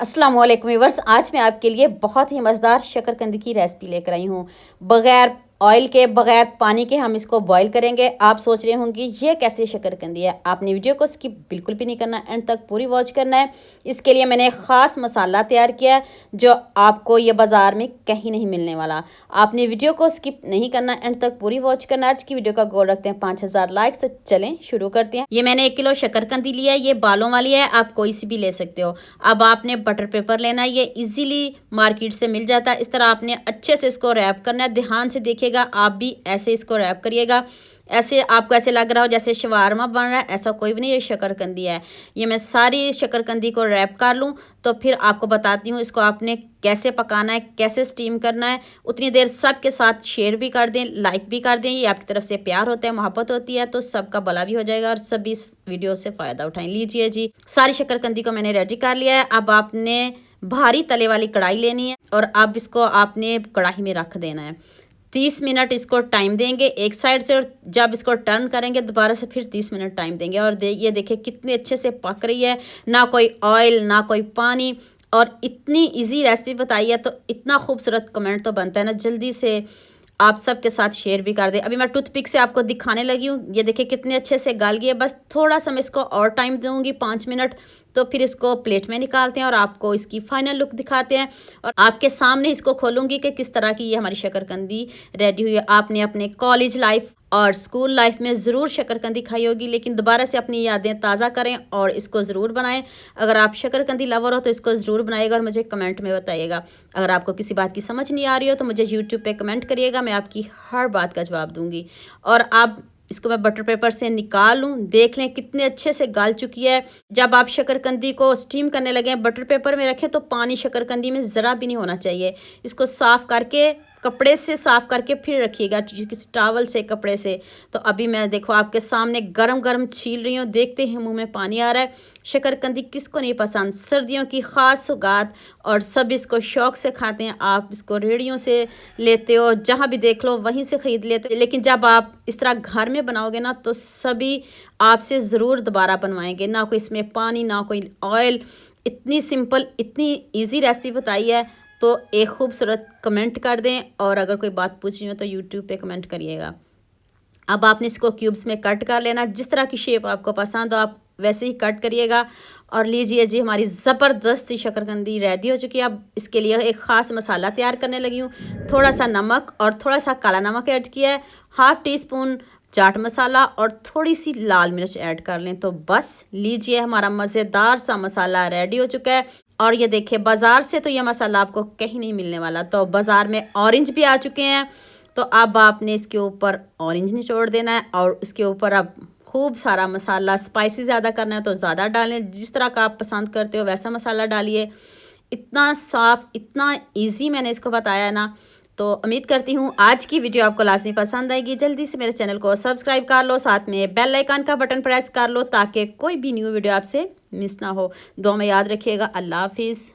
अस्सलाम वालेकुम व्यूअर्स। आज मैं आपके लिए बहुत ही मज़ेदार शकरकंदी की रेसिपी लेकर आई हूँ। बग़ैर ऑयल के, बग़ैर पानी के हम इसको बॉईल करेंगे। आप सोच रहे होंगे ये कैसे शकरकंदी है। आपने वीडियो को स्किप बिल्कुल भी नहीं करना, एंड तक पूरी वॉच करना है। इसके लिए मैंने ख़ास मसाला तैयार किया है जो आपको ये बाज़ार में कहीं नहीं मिलने वाला। आपने वीडियो को स्किप नहीं करना, एंड तक पूरी वॉच करना। आज की वीडियो का गोल रखते हैं 5000 लाइक्स। तो चलें शुरू करते हैं। ये मैंने 1 किलो शकरकंदी लिया है। ये बालों वाली है, आप कोई सी भी ले सकते हो। अब आपने बटर पेपर लेना है, ये इजीली मार्केट से मिल जाता है। इस तरह आपने अच्छे से इसको रैप करना है। ध्यान से देखिएगा, आप भी ऐसे इसको रैप करिएगा। ऐसे आपको ऐसे लग रहा हो जैसे शवारमा बन रहा है, ऐसा कोई भी नहीं, ये शकरकंदी है। ये मैं सारी शकरकंदी को रैप कर लूँ तो फिर आपको बताती हूँ इसको आपने कैसे पकाना है, कैसे स्टीम करना है। उतनी देर सबके साथ शेयर भी कर दें, लाइक भी कर दें। ये आपकी तरफ से प्यार होता है, मोहब्बत होती है, तो सबका भला भी हो जाएगा और सब भी इस वीडियो से फ़ायदा उठाएं। लीजिए जी, सारी शकरकंदी को मैंने रेडी कर लिया है। अब आपने भारी तले वाली कढ़ाई लेनी है और अब इसको आपने कढ़ाई में रख देना है। 30 मिनट इसको टाइम देंगे एक साइड से, और जब इसको टर्न करेंगे दोबारा से फिर 30 मिनट टाइम देंगे। और ये देखिए कितने अच्छे से पक रही है, ना कोई ऑयल ना कोई पानी, और इतनी इजी रेसिपी बताई है तो इतना खूबसूरत कमेंट तो बनता है ना। जल्दी से आप सबके साथ शेयर भी कर दें। अभी मैं टूथपिक से आपको दिखाने लगी हूँ। ये देखिए कितने अच्छे से गल गई है। बस थोड़ा सा मैं इसको और टाइम दूंगी, 5 मिनट, तो फिर इसको प्लेट में निकालते हैं और आपको इसकी फाइनल लुक दिखाते हैं। और आपके सामने इसको खोलूंगी कि किस तरह की ये हमारी शकरकंदी रेडी हुई है। आपने अपने कॉलेज लाइफ और स्कूल लाइफ में ज़रूर शकरकंदी खाई होगी, लेकिन दोबारा से अपनी यादें ताज़ा करें और इसको ज़रूर बनाएं। अगर आप शकरकंदी लवर हो तो इसको ज़रूर बनाइएगा और मुझे कमेंट में बताइएगा। अगर आपको किसी बात की समझ नहीं आ रही हो तो मुझे यूट्यूब पे कमेंट करिएगा, मैं आपकी हर बात का जवाब दूंगी। और आप इसको मैं बटर पेपर से निकाल लूँ, देख लें कितने अच्छे से गल चुकी है। जब आप शकरकंदी को स्टीम करने लगे बटर पेपर में रखें तो पानी शकरकंदी में ज़रा भी नहीं होना चाहिए। इसको साफ़ करके, कपड़े से साफ़ करके फिर रखिएगा, किसी टॉवल से, कपड़े से। तो अभी मैं देखो आपके सामने गरम गरम छील रही हूँ, देखते हैं मुंह में पानी आ रहा है। शकरकंदी किसको नहीं पसंद, सर्दियों की ख़ास सौगात, और सब इसको शौक़ से खाते हैं। आप इसको रेहड़ियों से लेते हो, जहाँ भी देख लो वहीं से ख़रीद लेते हो, लेकिन जब आप इस तरह घर में बनाओगे ना तो सभी आपसे ज़रूर दोबारा बनवाएंगे। ना कोई इसमें पानी, ना कोई ऑयल, इतनी सिंपल, इतनी ईजी रेसिपी बताई है। तो एक खूबसूरत कमेंट कर दें, और अगर कोई बात पूछनी हो तो यूट्यूब पे कमेंट करिएगा। अब आपने इसको क्यूब्स में कट कर लेना, जिस तरह की शेप आपको पसंद हो आप वैसे ही कट करिएगा। और लीजिए जी, हमारी ज़बरदस्त शकरकंदी रेडी हो चुकी है। अब इसके लिए एक ख़ास मसाला तैयार करने लगी हूँ। थोड़ा सा नमक और थोड़ा सा काला नमक ऐड किया है, half tea spoon chaat masala और थोड़ी सी लाल मिर्च ऐड कर लें। तो बस लीजिए, हमारा मज़ेदार सा मसाला रेडी हो चुका है। और ये देखिए, बाज़ार से तो ये मसाला आपको कहीं नहीं मिलने वाला। तो बाज़ार में ऑरेंज भी आ चुके हैं, तो अब आपने इसके ऊपर ऑरेंज निचोड़ देना है और इसके ऊपर अब खूब सारा मसाला, स्पाइसी ज़्यादा करना है तो ज़्यादा डालें, जिस तरह का आप पसंद करते हो वैसा मसाला डालिए। इतना साफ़, इतना इजी मैंने इसको बताया है ना। तो उम्मीद करती हूँ आज की वीडियो आपको लाजमी पसंद आएगी। जल्दी से मेरे चैनल को सब्सक्राइब कर लो, साथ में बेल आइकन का बटन प्रेस कर लो ताकि कोई भी न्यू वीडियो आपसे मिस ना हो। दुआ में याद रखिएगा। अल्लाह हाफिज़।